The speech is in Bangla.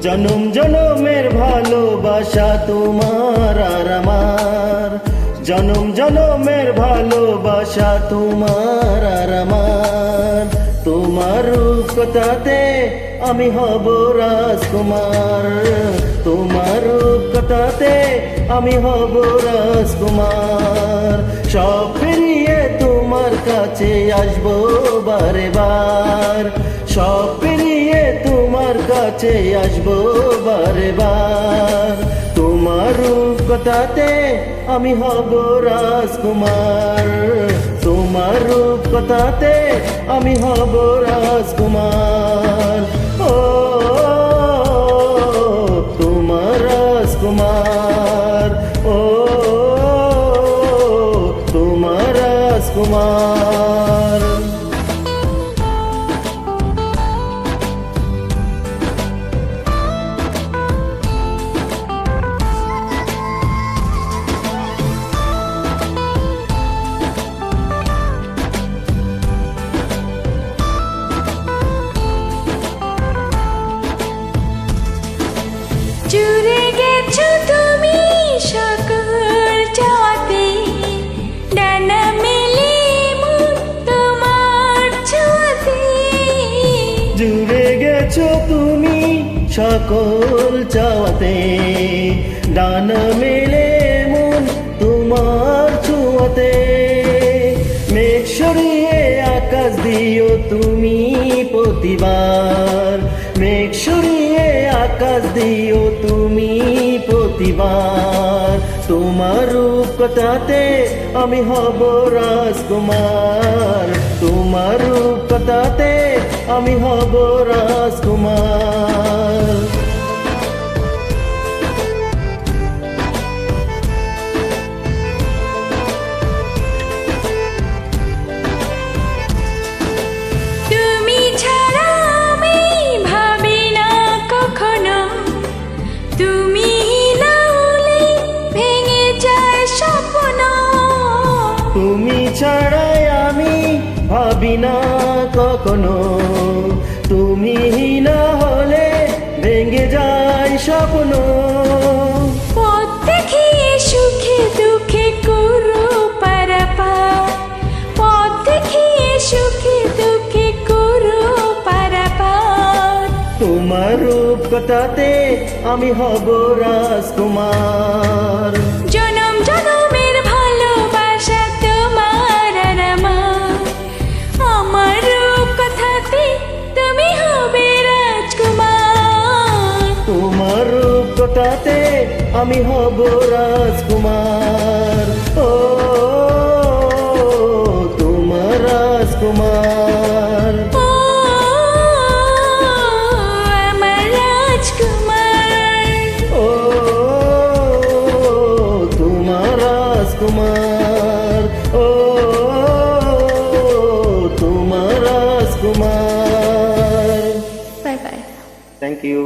জনম জনমের ভালোবাসা তোমার আর আমার, জনম জনমের ভালোবাসা তোমার আর আমার। তোমার রূপকথাতে আমি হব রাজকুমার, তোমার রূপকথাতে আমি হব রাজকুমার। সব পেরিয়ে তোমার কাছে আসবো বারে বার, সব পেরিয়ে তোমার কাছে আসবো বারে বার। তোমার রূপকথাতে আমি হব রাজকুমার, তোমার রূপকথাতে আমি হব রাজকুমার। ও তোমার রাজকুমার, ও তোমার রাজকুমার। জুড়ে গেছো তুমি সকল চাঁদে, ডানা মেলে মন তোমার ছোঁয়াতে। জুড়ে গেছো তুমি সকল চাওয়াতে, ডানা মেলে মন তোমার ছোঁয়াতে। মেঘ সরিয়ে আকাশ দিও তুমি প্রতিবার, মেঘ সরিয়ে আকাশ দিও তুমি প্রতিবার। তোমার রূপকথাতে আমি হব রাজকুমার, তোমার রূপকথাতে আমি হব রাজকুমার। তুমি ছাড়া আমি ভাবি না কখনো, তুমি না হলে ভেঙে যায় স্বপ্ন। তুমি ছাড়াই আমি ভাবি না কখনো, তুমি না হলে ভেঙে যায় স্বপ্ন। পথ দেখিয়ে সুখে দুঃখে করো পারাপার, পথ দেখিয়ে সুখে দুঃখে করো পারাপার। তোমার রূপকথাতে আমি হব রাজকুমার, জনম জনমের ভালোবাসা তোমার আর আমার। আমার রূপকথাতে তুমি হবে রাজকুমার, তোমার রূপকথাতে আমি হব রাজকুমার। ও তোমার রাজকুমার, ও আমার রাজকুমার। ও তোমার রাজকুমার, ও তোমার রাজকুমার। Bye bye. Thank you.